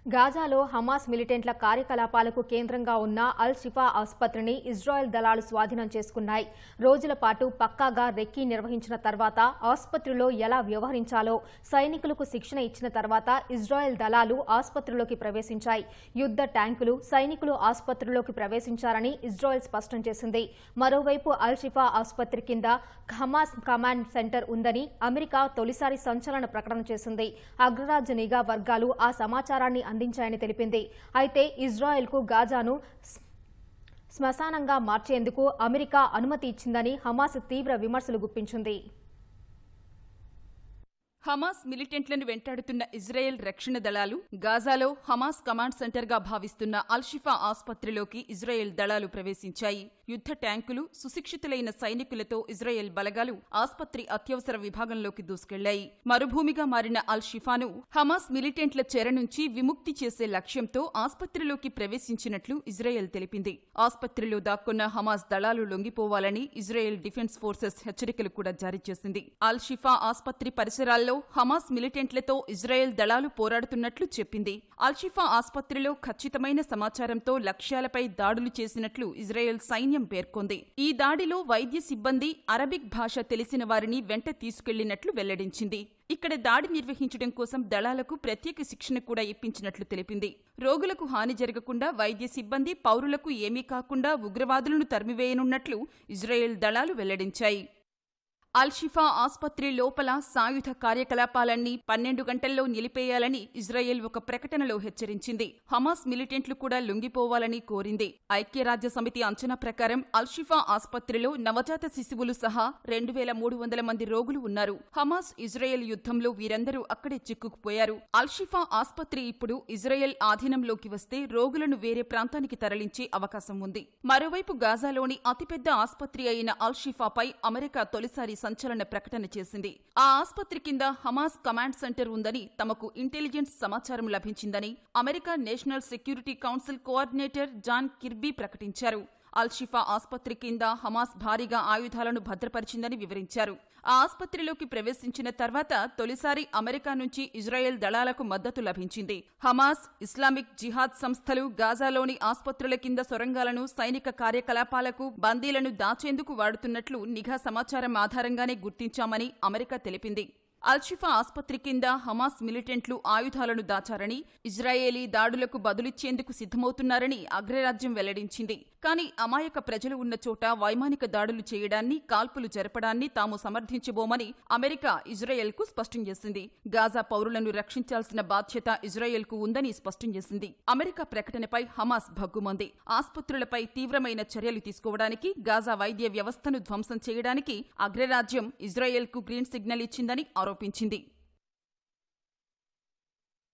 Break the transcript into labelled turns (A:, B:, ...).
A: గాజాలో Hamas మిలిటెంట్ల కార్యకలాపాలకు కేంద్రంగా ఉన్న అల్ షిఫా ఆసుపత్రిని ఇజ్రాయెల్ దళాలు స్వాధీనం చేసుకున్నాయి. రోజుల పాటు పక్కాగా రెక్కీ నిర్వహించిన తర్వాత ఆసుపత్రిలో ఎలా వ్యవహరించాలో సైనికులకు శిక్షణ ఇచ్చిన తర్వాత ఇజ్రాయెల్ దళాలు ఆసుపత్రిలోకి ప్రవేశించాయి. యుద్ధ ట్యాంకులు సైనికులు ఆసుపత్రిలోకి ప్రవేశించారని ఇజ్రాయెల్ స్పష్టం చేసింది. మరోవైపు అల్ షిఫా ఆసుపత్రి కింద హమాస్ కమాండ్ సెంటర్ ఉందని అమెరికా తొలిసారి సంచలన ప్రకటన చేసింది. అగ్రరాజ్య నిఘా వర్గాలు ఆ సమాచారాన్ని అందించాయని తెలిపింది. అయితే ఇజ్రాయెల్కు గాజాను శ్మశానంగా మార్చేందుకు అమెరికా అనుమతి ఇచ్చిందని హమాస్ తీవ్ర విమర్శలు గుప్పించింది.
B: హమాస్ మిలిటెంట్లను వెంటాడుతున్న ఇజ్రాయెల్ రక్షణ దళాలు గాజాలో హమాస్ కమాండ్ సెంటర్గా భావిస్తున్న అల్ షిఫా ఆసుపత్రిలోకి ఇజ్రాయెల్ దళాలు ప్రవేశించాయి. యుద్ధ ట్యాంకులు సుశిక్షితులైన సైనికులతో ఇజ్రాయెల్ బలగాలు ఆసుపత్రి అత్యవసర విభాగంలోకి దూసుకెళ్లాయి. మరుభూమిగా మారిన అల్ షిఫాను హమాస్ మిలిటెంట్ల చెర నుంచి విముక్తి చేసే లక్ష్యంతో ఆసుపత్రిలోకి ప్రవేశించినట్లు ఇజ్రాయెల్ తెలిపింది. ఆసుపత్రిలో దాక్కున్న హమాస్ దళాలు లొంగిపోవాలని ఇజ్రాయెల్ డిఫెన్స్ ఫోర్సెస్ హెచ్చరికలు కూడా జారీ చేసింది. అల్ షిఫా ఆసుపత్రి పరిసరాల్లో హమాస్ మిలిటెంట్లతో ఇజ్రాయెల్ దళాలు పోరాడుతున్నట్లు చెప్పింది. అల్ షిఫా ఆసుపత్రిలో ఖచ్చితమైన సమాచారంతో లక్ష్యాలపై దాడులు చేసినట్లు ఇజ్రాయెల్ సైన్యం పేర్కొంది. ఈ దాడిలో వైద్య సిబ్బంది అరబిక్ భాష తెలిసిన వారిని వెంట తీసుకెళ్లినట్లు వెల్లడించింది. ఇక్కడ దాడి నిర్వహించడం కోసం దళాలకు ప్రత్యేక శిక్షణ కూడా ఇప్పించినట్లు తెలిపింది. రోగులకు హాని జరగకుండా వైద్య సిబ్బంది పౌరులకు ఏమీ కాకుండా ఉగ్రవాదులను తరిమివేయనున్నట్లు ఇజ్రాయెల్ దళాలు వెల్లడించాయి. అల్ షిఫా ఆసుపత్రి లోపల సాయుధ కార్యకలాపాలన్నీ 12 గంటల్లో నిలిపేయాలని ఇజ్రాయెల్ ఒక ప్రకటనలో హెచ్చరించింది. హమాస్ మిలిటెంట్లు కూడా లొంగిపోవాలని కోరింది. ఐక్యరాజ్యసమితి అంచనా ప్రకారం అల్ షిఫా ఆసుపత్రిలో నవజాత శిశువులు సహా 2300 మంది రోగులు ఉన్నారు. హమాస్ ఇజ్రాయెల్ యుద్ధంలో వీరందరూ అక్కడే చిక్కుకుపోయారు. అల్ షిఫా ఆసుపత్రి ఇప్పుడు ఇజ్రాయెల్ ఆధీనంలోకి వస్తే రోగులను వేరే ప్రాంతానికి తరలించే అవకాశం ఉంది. మరోవైపు గాజాలోని అతిపెద్ద ఆసుపత్రి అయిన అల్ షిఫాపై అమెరికా తొలిసారి సంచలన ప్రకటన చేసింది. ఆ ఆసుపత్రి కింద హమాస్ కమాండ్ సెంటర్ ఉందని తమకు ఇంటెలిజెన్స్ సమాచారం లభించిందని America national security council coordinator John Kirby ప్రకటించారు. అల్ షిఫా ఆసుపత్రి కింద హమాస్ భారీగా ఆయుధాలను భద్రపరిచిందని వివరించారు. ఆ ఆసుపత్రిలోకి ప్రవేశించిన తర్వాత తొలిసారి అమెరికా నుంచి ఇజ్రాయెల్ దళాలకు మద్దతు లభించింది. హమాస్, ఇస్లామిక్ జిహాద్ సంస్థలు గాజాలోని ఆసుపత్రుల కింద సొరంగాలను సైనిక కార్యకలాపాలకు, బందీలను దాచేందుకు వాడుతున్నట్లు నిఘా సమాచారం ఆధారంగానే గుర్తించామని అమెరికా తెలిపింది. అల్ షిఫా ఆసుపత్రి కింద హమాస్ మిలిటెంట్లు ఆయుధాలను దాచారని, ఇజ్రాయేలీ దాడులకు బదులిచ్చేందుకు సిద్ధమవుతున్నారని అగ్రరాజ్యం వెల్లడించింది. కానీ అమాయక ప్రజలు ఉన్న చోట వైమానిక దాడులు చేయడాన్ని, కాల్పులు జరపడాన్ని తాము సమర్థించబోమని అమెరికా ఇజ్రాయెల్కు స్పష్టం చేసింది. గాజా పౌరులను రక్షించాల్సిన బాధ్యత ఇజ్రాయెల్కు ఉందని స్పష్టం చేసింది. America ప్రకటనపై Hamas భగ్గుమంది. ఆసుపత్రులపై తీవ్రమైన చర్యలు తీసుకోవడానికి, గాజా వైద్య వ్యవస్థను ధ్వంసం చేయడానికి అగ్రరాజ్యం ఇజ్రాయెల్కు గ్రీన్ సిగ్నల్ ఇచ్చిందని ఆరోపించింది.